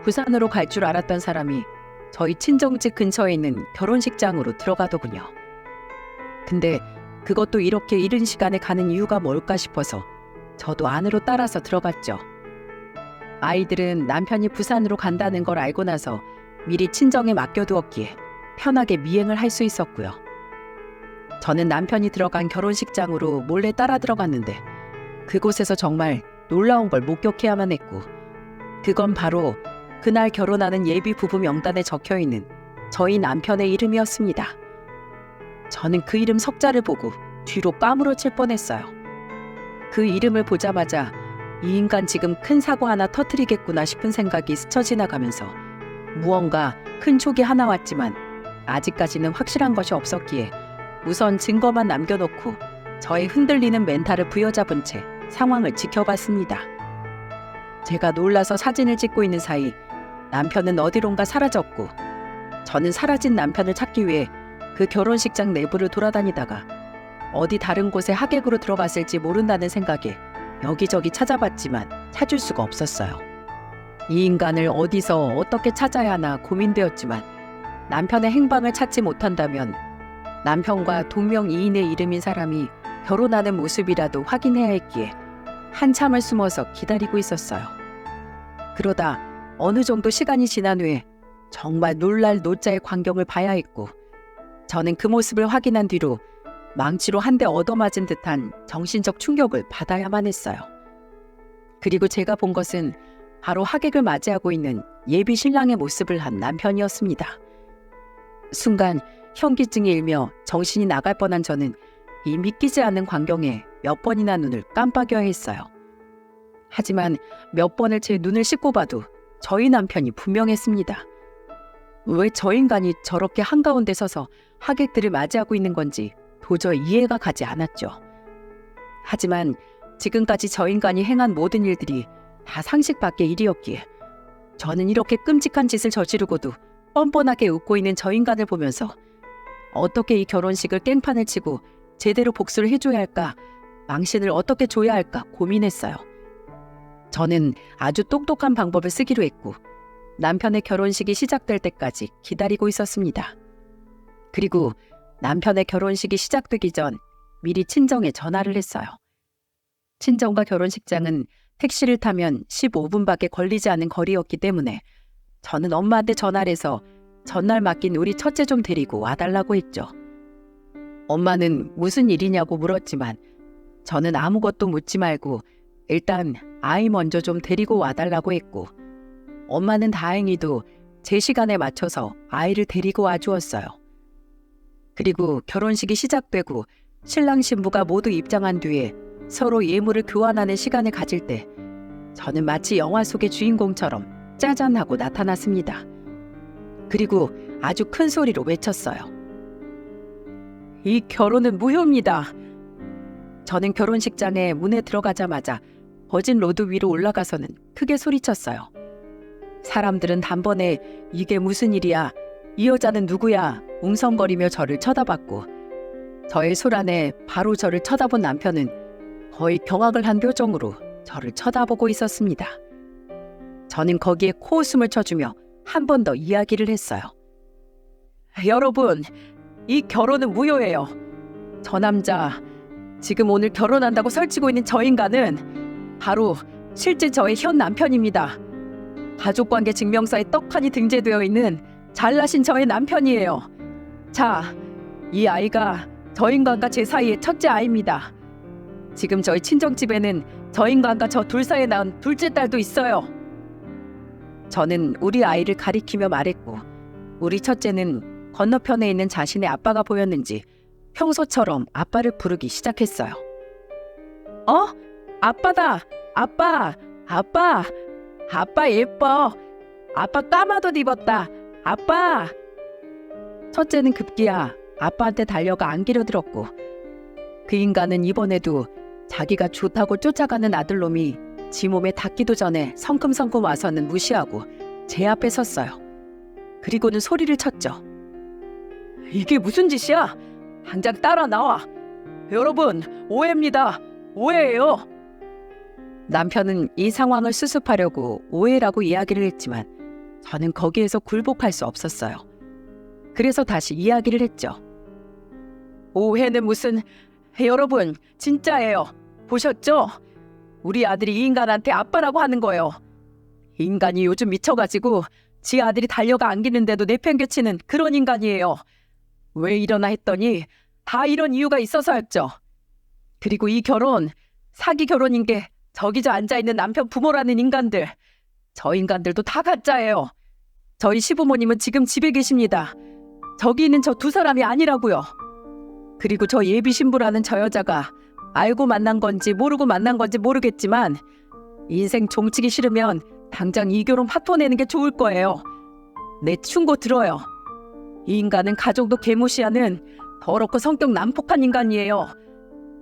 Speaker 1: 부산으로 갈 줄 알았던 사람이 저희 친정집 근처에 있는 결혼식장으로 들어가더군요. 근데 그것도 이렇게 이른 시간에 가는 이유가 뭘까 싶어서 저도 안으로 따라서 들어갔죠. 아이들은 남편이 부산으로 간다는 걸 알고 나서 미리 친정에 맡겨두었기에 편하게 미행을 할 수 있었고요. 저는 남편이 들어간 결혼식장으로 몰래 따라 들어갔는데 그곳에서 정말 놀라운 걸 목격해야만 했고 그건 바로 그날 결혼하는 예비 부부 명단에 적혀있는 저희 남편의 이름이었습니다. 저는 그 이름 석자를 보고 뒤로 빠물어칠 뻔했어요. 그 이름을 보자마자 이 인간 지금 큰 사고 하나 터뜨리겠구나 싶은 생각이 스쳐 지나가면서 무언가 큰 촉이 하나 왔지만 아직까지는 확실한 것이 없었기에 우선 증거만 남겨놓고 저의 흔들리는 멘탈을 부여잡은 채 상황을 지켜봤습니다. 제가 놀라서 사진을 찍고 있는 사이 남편은 어디론가 사라졌고, 저는 사라진 남편을 찾기 위해 그 결혼식장 내부를 돌아다니다가 어디 다른 곳에 하객으로 들어갔을지 모른다는 생각에 여기저기 찾아봤지만 찾을 수가 없었어요. 이 인간을 어디서 어떻게 찾아야 하나 고민되었지만 남편의 행방을 찾지 못한다면 남편과 동명이인의 이름인 사람이 결혼하는 모습이라도 확인해야 했기에 한참을 숨어서 기다리고 있었어요. 그러다 어느 정도 시간이 지난 후에 정말 놀랄 노자의 광경을 봐야 했고, 저는 그 모습을 확인한 뒤로 망치로 한 대 얻어맞은 듯한 정신적 충격을 받아야만 했어요. 그리고 제가 본 것은 바로 하객을 맞이하고 있는 예비 신랑의 모습을 한 남편이었습니다. 순간 현기증이 일며 정신이 나갈 뻔한 저는 이 믿기지 않는 광경에 몇 번이나 눈을 깜빡여야 했어요. 하지만 몇 번을 제 눈을 씻고 봐도 저희 남편이 분명했습니다. 왜 저 인간이 저렇게 한가운데 서서 하객들을 맞이하고 있는 건지 도저히 이해가 가지 않았죠. 하지만 지금까지 저 인간이 행한 모든 일들이 다 상식 밖의 일이었기에 저는 이렇게 끔찍한 짓을 저지르고도 뻔뻔하게 웃고 있는 저 인간을 보면서 어떻게 이 결혼식을 깽판을 치고 제대로 복수를 해줘야 할까, 망신을 어떻게 줘야 할까 고민했어요. 저는 아주 똑똑한 방법을 쓰기로 했고 남편의 결혼식이 시작될 때까지 기다리고 있었습니다. 그리고 남편의 결혼식이 시작되기 전 미리 친정에 전화를 했어요. 친정과 결혼식장은 택시를 타면 15분밖에 걸리지 않은 거리였기 때문에 저는 엄마한테 전화를 해서 전날 맡긴 우리 첫째 좀 데리고 와달라고 했죠. 엄마는 무슨 일이냐고 물었지만 저는 아무것도 묻지 말고 일단 아이 먼저 좀 데리고 와달라고 했고, 엄마는 다행히도 제 시간에 맞춰서 아이를 데리고 와주었어요. 그리고 결혼식이 시작되고 신랑 신부가 모두 입장한 뒤에 서로 예물을 교환하는 시간을 가질 때 저는 마치 영화 속의 주인공처럼 짜잔하고 나타났습니다. 그리고 아주 큰 소리로 외쳤어요. 이 결혼은 무효입니다. 저는 결혼식장에 문에 들어가자마자 버진 로드 위로 올라가서는 크게 소리쳤어요. 사람들은 단번에 이게 무슨 일이야, 이 여자는 누구야 웅성거리며 저를 쳐다봤고, 저의 소란에 바로 저를 쳐다본 남편은 거의 경악을 한 표정으로 저를 쳐다보고 있었습니다. 저는 거기에 코웃음을 쳐주며 한 번 더 이야기를 했어요. 여러분, 이 결혼은 무효예요. 저 남자, 지금 오늘 결혼한다고 설치고 있는 저 인간은 바로 실제 저의 현 남편입니다. 가족관계 증명서에 떡하니 등재되어 있는 잘나신 저의 남편이에요. 자, 이 아이가 저 인간과 제 사이의 첫째 아이입니다. 지금 저희 친정집에는 저 인간과 저 둘 사이에 낳은 둘째 딸도 있어요. 저는 우리 아이를 가리키며 말했고, 우리 첫째는 건너편에 있는 자신의 아빠가 보였는지 평소처럼 아빠를 부르기 시작했어요. 아빠다! 아빠! 아빠! 아빠 예뻐! 아빠 까마도 입었다! 아빠! 첫째는 급기야 아빠한테 달려가 안기려 들었고, 그 인간은 이번에도 자기가 좋다고 쫓아가는 아들놈이 지 몸에 닿기도 전에 성큼성큼 와서는 무시하고 제 앞에 섰어요. 그리고는 소리를 쳤죠. 이게 무슨 짓이야? 당장 따라 나와! 여러분, 오해입니다! 오해예요! 남편은 이 상황을 수습하려고 오해라고 이야기를 했지만 저는 거기에서 굴복할 수 없었어요. 그래서 다시 이야기를 했죠. 오해는 무슨... 여러분, 진짜예요. 보셨죠? 우리 아들이 이 인간한테 아빠라고 하는 거예요. 이 인간이 요즘 미쳐가지고 지 아들이 달려가 안기는데도 내팽개치는 그런 인간이에요. 왜 이러나 했더니 다 이런 이유가 있어서였죠. 그리고 이 결혼, 사기 결혼인 게 저기 저 앉아있는 남편 부모라는 인간들, 저 인간들도 다 가짜예요. 저희 시부모님은 지금 집에 계십니다. 저기 있는 저 두 사람이 아니라고요. 그리고 저 예비 신부라는 저 여자가 알고 만난 건지 모르고 만난 건지 모르겠지만 인생 종치기 싫으면 당장 이 결혼 파토내는 게 좋을 거예요. 내 충고 들어요. 이 인간은 가족도 개무시하는 더럽고 성격 난폭한 인간이에요.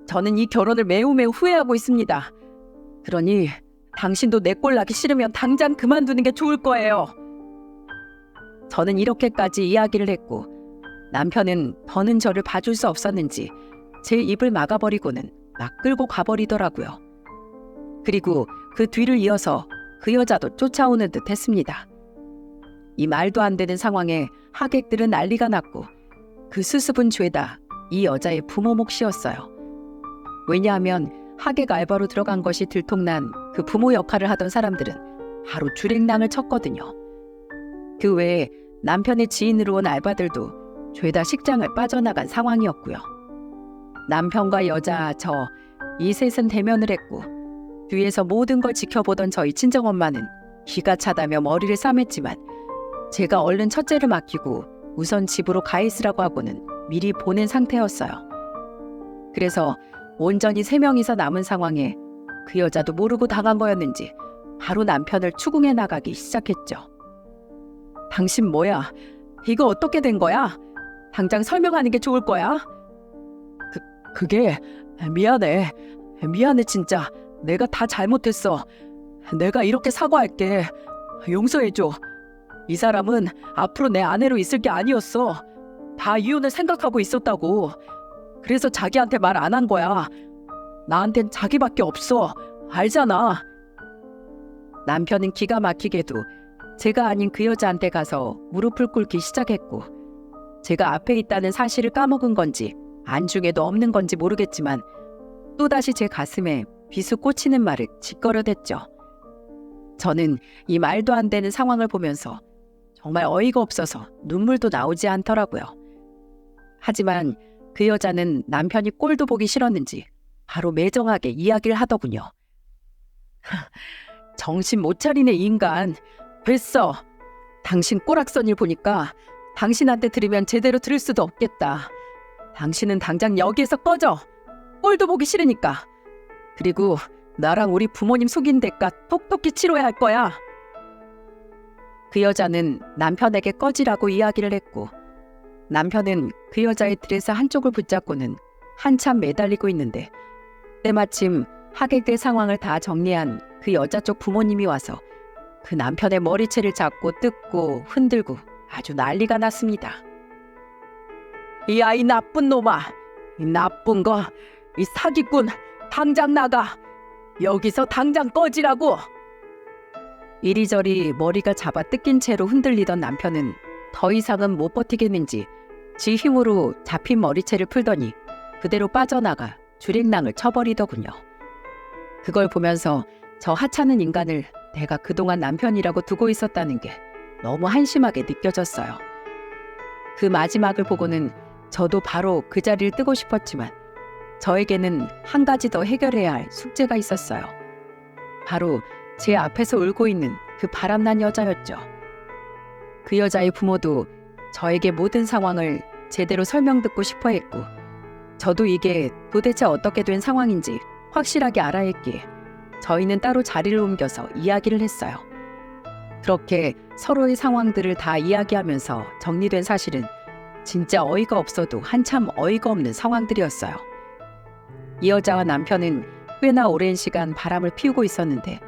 Speaker 1: 저는 이 결혼을 매우 후회하고 있습니다. 그러니 당신도 내 꼴 나기 싫으면 당장 그만두는 게 좋을 거예요. 저는 이렇게까지 이야기를 했고 남편은 더는 저를 봐줄 수 없었는지 제 입을 막아버리고는 막 끌고 가버리더라고요. 그리고 그 뒤를 이어서 그 여자도 쫓아오는 듯 했습니다. 이 말도 안 되는 상황에 하객들은 난리가 났고 그 수습은 죄다 이 여자의 부모 몫이었어요. 왜냐하면 하객 알바로 들어간 것이 들통난 그 부모 역할을 하던 사람들은 바로 줄행랑을 쳤거든요. 그 외에 남편의 지인으로 온 알바들도 죄다 식장을 빠져나간 상황이었고요. 남편과 여자, 저, 이 셋은 대면을 했고 뒤에서 모든 걸 지켜보던 저희 친정엄마는 기가 차다며 머리를 싸맸지만 제가 얼른 첫째를 맡기고 우선 집으로 가 있으라고 하고는 미리 보낸 상태였어요. 그래서 온전히 3명이서 남은 상황에 그 여자도 모르고 당한 거였는지 바로 남편을 추궁해 나가기 시작했죠. 당신 뭐야? 이거 어떻게 된 거야? 당장 설명하는 게 좋을 거야? 그게 미안해. 미안해 진짜. 내가 다 잘못했어. 내가 이렇게 사과할게. 용서해줘. 이 사람은 앞으로 내 아내로 있을 게 아니었어. 다 이혼을 생각하고 있었다고. 그래서 자기한테 말 안 한 거야. 나한텐 자기밖에 없어. 알잖아. 남편은 기가 막히게도 제가 아닌 그 여자한테 가서 무릎을 꿇기 시작했고 제가 앞에 있다는 사실을 까먹은 건지 안중에도 없는 건지 모르겠지만 또다시 제 가슴에 비수 꽂히는 말을 짓거려댔죠. 저는 이 말도 안 되는 상황을 보면서 정말 어이가 없어서 눈물도 나오지 않더라고요. 하지만 그 여자는 남편이 꼴도 보기 싫었는지 바로 매정하게 이야기를 하더군요. 정신 못 차리네 이 인간. 됐어. 당신 꼬락서니를 보니까 당신한테 들으면 제대로 들을 수도 없겠다. 당신은 당장 여기에서 꺼져. 꼴도 보기 싫으니까. 그리고 나랑 우리 부모님 속인 대가 톡톡히 치러야 할 거야. 그 여자는 남편에게 꺼지라고 이야기를 했고 남편은 그 여자의 드레스 한쪽을 붙잡고는 한참 매달리고 있는데 때마침 하객들 상황을 다 정리한 그 여자 쪽 부모님이 와서 그 남편의 머리채를 잡고 뜯고 흔들고 아주 난리가 났습니다. 이 아이 나쁜 놈아. 이 나쁜 거. 이 사기꾼. 당장 나가. 여기서 당장 꺼지라고. 이리저리 머리가 잡아 뜯긴 채로 흔들리던 남편은 더 이상은 못 버티겠는지 지 힘으로 잡힌 머리채를 풀더니 그대로 빠져나가 줄행랑을 쳐버리더군요. 그걸 보면서 저 하찮은 인간을 내가 그동안 남편이라고 두고 있었다는 게 너무 한심하게 느껴졌어요. 그 마지막을 보고는 저도 바로 그 자리를 뜨고 싶었지만 저에게는 한 가지 더 해결해야 할 숙제가 있었어요. 바로 제 앞에서 울고 있는 그 바람난 여자였죠. 그 여자의 부모도 저에게 모든 상황을 제대로 설명 듣고 싶어 했고 저도 이게 도대체 어떻게 된 상황인지 확실하게 알아야 했기에 저희는 따로 자리를 옮겨서 이야기를 했어요. 그렇게 서로의 상황들을 다 이야기하면서 정리된 사실은 진짜 어이가 없어도 한참 어이가 없는 상황들이었어요. 이 여자와 남편은 꽤나 오랜 시간 바람을 피우고 있었는데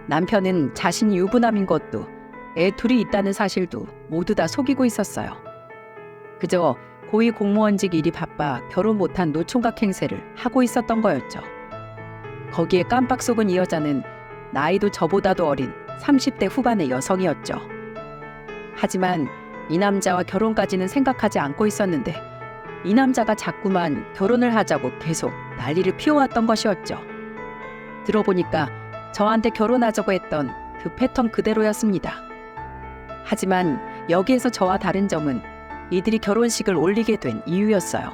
Speaker 1: 남편은 자신이 유부남인 것도 애 둘이 있다는 사실도 모두 다 속이고 있었어요. 그저 고위 공무원직 일이 바빠 결혼 못한 노총각 행세를 하고 있었던 거였죠. 거기에 깜빡 속은 이 여자는 나이도 저보다도 어린 30대 후반의 여성이었죠. 하지만 이 남자와 결혼까지는 생각하지 않고 있었는데 이 남자가 자꾸만 결혼을 하자고 계속 난리를 피워왔던 것이었죠. 들어보니까 저한테 결혼하자고 했던 그 패턴 그대로였습니다. 하지만 여기에서 저와 다른 점은 이들이 결혼식을 올리게 된 이유였어요.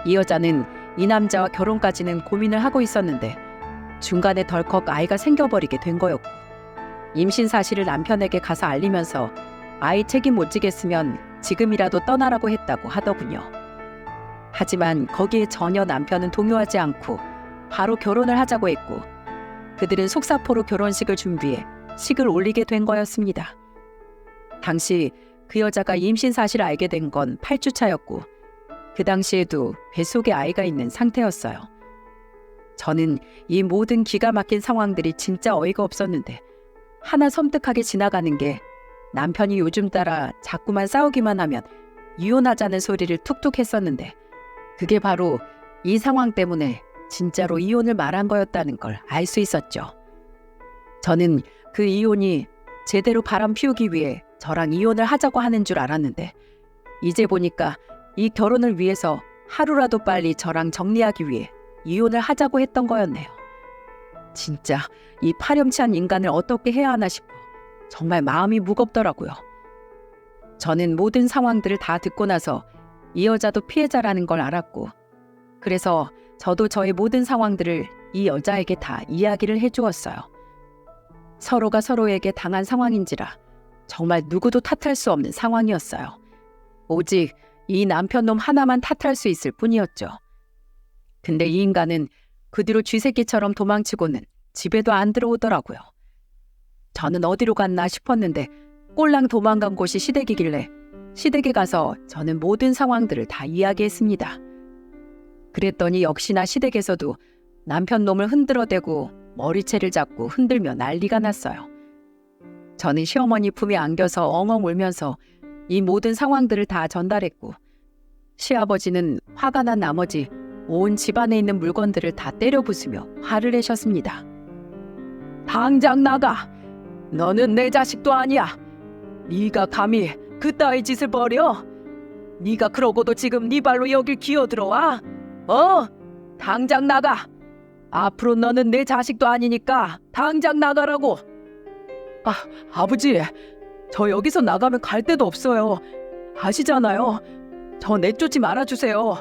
Speaker 1: 이 여자는 이 남자와 결혼까지는 고민을 하고 있었는데 중간에 덜컥 아이가 생겨버리게 된 거였고 임신 사실을 남편에게 가서 알리면서 아이 책임 못 지겠으면 지금이라도 떠나라고 했다고 하더군요. 하지만 거기에 전혀 남편은 동요하지 않고 바로 결혼을 하자고 했고 그들은 속사포로 결혼식을 준비해 식을 올리게 된 거였습니다. 당시 그 여자가 임신 사실을 알게 된 건 8주 차였고 그 당시에도 뱃속에 아이가 있는 상태였어요. 저는 이 모든 기가 막힌 상황들이 진짜 어이가 없었는데 하나 섬뜩하게 지나가는 게 남편이 요즘 따라 자꾸만 싸우기만 하면 이혼하자는 소리를 툭툭 했었는데 그게 바로 이 상황 때문에 진짜로 이혼을 말한 거였다는 걸 알 수 있었죠. 저는 그 이혼이 제대로 바람 피우기 위해 저랑 이혼을 하자고 하는 줄 알았는데 이제 보니까 이 결혼을 위해서 하루라도 빨리 저랑 정리하기 위해 이혼을 하자고 했던 거였네요. 진짜 이 파렴치한 인간을 어떻게 해야 하나 싶어 정말 마음이 무겁더라고요. 저는 모든 상황들을 다 듣고 나서 이 여자도 피해자라는 걸 알았고 그래서 저도 저의 모든 상황들을 이 여자에게 다 이야기를 해주었어요. 서로가 서로에게 당한 상황인지라 정말 누구도 탓할 수 없는 상황이었어요. 오직 이 남편놈 하나만 탓할 수 있을 뿐이었죠. 근데 이 인간은 그 뒤로 쥐새끼처럼 도망치고는 집에도 안 들어오더라고요. 저는 어디로 갔나 싶었는데 꼴랑 도망간 곳이 시댁이길래 시댁에 가서 저는 모든 상황들을 다 이야기했습니다. 그랬더니 역시나 시댁에서도 남편 놈을 흔들어대고 머리채를 잡고 흔들며 난리가 났어요. 저는 시어머니 품에 안겨서 엉엉 울면서 이 모든 상황들을 다 전달했고 시아버지는 화가 난 나머지 온 집안에 있는 물건들을 다 때려 부수며 화를 내셨습니다. 당장 나가! 너는 내 자식도 아니야! 네가 감히 그따위 짓을 벌여? 네가 그러고도 지금 네 발로 여길 기어들어와? 당장 나가! 앞으로 너는 내 자식도 아니니까 당장 나가라고! 아버지, 저 여기서 나가면 갈 데도 없어요. 아시잖아요. 저 내쫓지 말아주세요.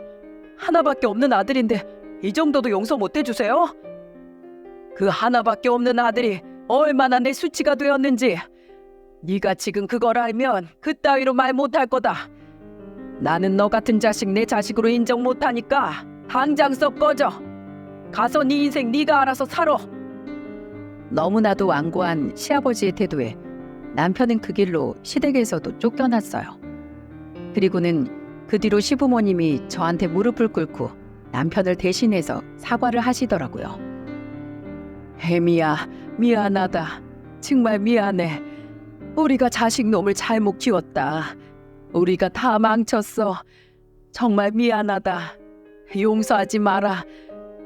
Speaker 1: 하나밖에 없는 아들인데 이 정도도 용서 못 해주세요? 그 하나밖에 없는 아들이 얼마나 내 수치가 되었는지 네가 지금 그걸 알면 그따위로 말 못할 거다. 나는 너 같은 자식 내 자식으로 인정 못하니까 당장 썩 꺼져. 가서 네 인생 네가 알아서 살아. 너무나도 완고한 시아버지의 태도에 남편은 그 길로 시댁에서도 쫓겨났어요. 그리고는 그 뒤로 시부모님이 저한테 무릎을 꿇고 남편을 대신해서 사과를 하시더라고요. 혜미야, 미안하다. 정말 미안해. 우리가 자식 놈을 잘못 키웠다. 우리가 다 망쳤어. 정말 미안하다. 용서하지 마라.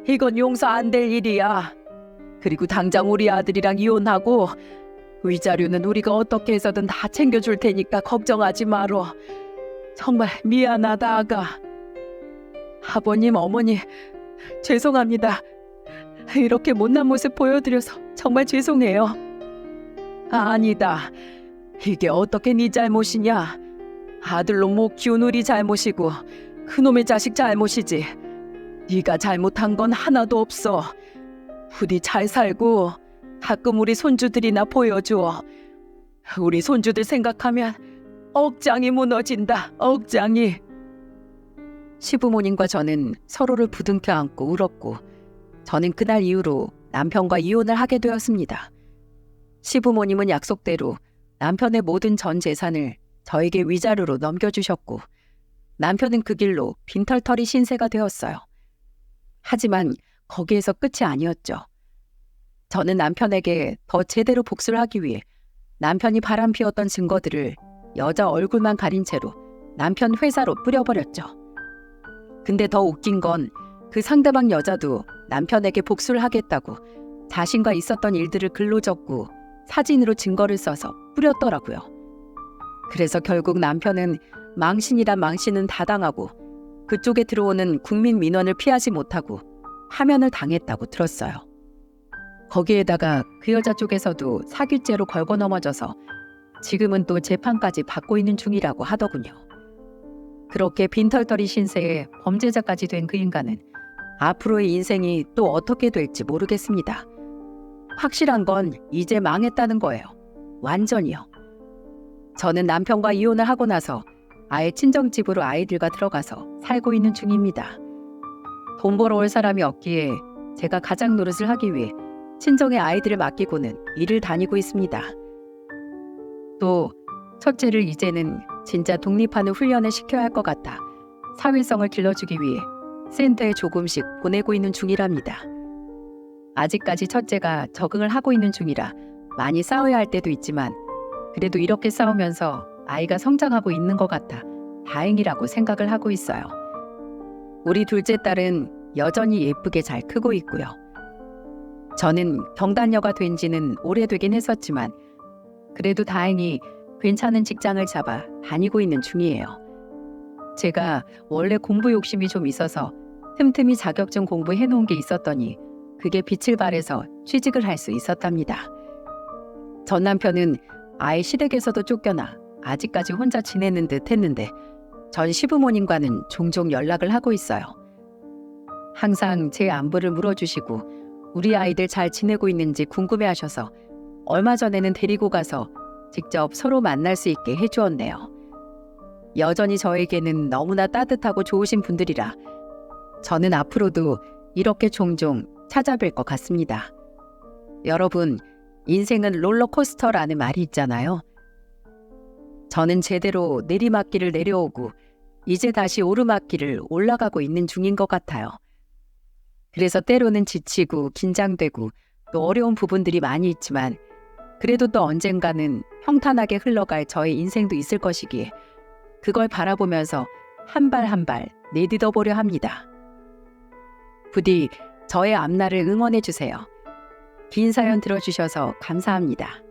Speaker 1: 이건 용서 안 될 일이야. 그리고 당장 우리 아들이랑 이혼하고 위자료는 우리가 어떻게 해서든 다 챙겨줄 테니까 걱정하지 마라. 정말 미안하다 아가. 아버님 어머니 죄송합니다. 이렇게 못난 모습 보여드려서 정말 죄송해요. 아니다. 이게 어떻게 네 잘못이냐. 아들로 못 키운 우리 잘못이고 그놈의 자식 잘못이지. 네가 잘못한 건 하나도 없어. 부디 잘 살고 가끔 우리 손주들이나 보여줘. 우리 손주들 생각하면 억장이 무너진다. 억장이. 시부모님과 저는 서로를 부둥켜 안고 울었고 저는 그날 이후로 남편과 이혼을 하게 되었습니다. 시부모님은 약속대로 남편의 모든 전 재산을 저에게 위자료로 넘겨주셨고 남편은 그 길로 빈털터리 신세가 되었어요. 하지만 거기에서 끝이 아니었죠. 저는 남편에게 더 제대로 복수를 하기 위해 남편이 바람피웠던 증거들을 여자 얼굴만 가린 채로 남편 회사로 뿌려버렸죠. 근데 더 웃긴 건 그 상대방 여자도 남편에게 복수를 하겠다고 자신과 있었던 일들을 글로 적고 사진으로 증거를 써서 뿌렸더라고요. 그래서 결국 남편은 망신이란 망신은 다 당하고 그쪽에 들어오는 국민 민원을 피하지 못하고 파면을 당했다고 들었어요. 거기에다가 그 여자 쪽에서도 사기죄로 걸고 넘어져서 지금은 또 재판까지 받고 있는 중이라고 하더군요. 그렇게 빈털터리 신세에 범죄자까지 된 그 인간은 앞으로의 인생이 또 어떻게 될지 모르겠습니다. 확실한 건 이제 망했다는 거예요. 완전히요. 저는 남편과 이혼을 하고 나서 아예 친정집으로 아이들과 들어가서 살고 있는 중입니다. 돈 벌어 올 사람이 없기에 제가 가장 노릇을 하기 위해 친정의 아이들을 맡기고는 일을 다니고 있습니다. 또 첫째를 이제는 진짜 독립하는 훈련을 시켜야 할 것 같아 사회성을 길러주기 위해 센터에 조금씩 보내고 있는 중이랍니다. 아직까지 첫째가 적응을 하고 있는 중이라 많이 싸워야 할 때도 있지만 그래도 이렇게 싸우면서 아이가 성장하고 있는 것 같아 다행이라고 생각을 하고 있어요. 우리 둘째 딸은 여전히 예쁘게 잘 크고 있고요. 저는 경단녀가 된 지는 오래되긴 했었지만 그래도 다행히 괜찮은 직장을 잡아 다니고 있는 중이에요. 제가 원래 공부 욕심이 좀 있어서 틈틈이 자격증 공부해 놓은 게 있었더니 그게 빛을 발해서 취직을 할 수 있었답니다. 전 남편은 아예 시댁에서도 쫓겨나 아직까지 혼자 지내는 듯 했는데 전 시부모님과는 종종 연락을 하고 있어요. 항상 제 안부를 물어주시고 우리 아이들 잘 지내고 있는지 궁금해하셔서 얼마 전에는 데리고 가서 직접 서로 만날 수 있게 해주었네요. 여전히 저에게는 너무나 따뜻하고 좋으신 분들이라 저는 앞으로도 이렇게 종종 찾아뵐 것 같습니다. 여러분, 인생은 롤러코스터라는 말이 있잖아요. 저는 제대로 내리막길을 내려오고 이제 다시 오르막길을 올라가고 있는 중인 것 같아요. 그래서 때로는 지치고 긴장되고 또 어려운 부분들이 많이 있지만 그래도 또 언젠가는 평탄하게 흘러갈 저의 인생도 있을 것이기에 그걸 바라보면서 한 발 한 발 내딛어 보려 합니다. 부디 저의 앞날을 응원해 주세요. 긴 사연 들어주셔서 감사합니다.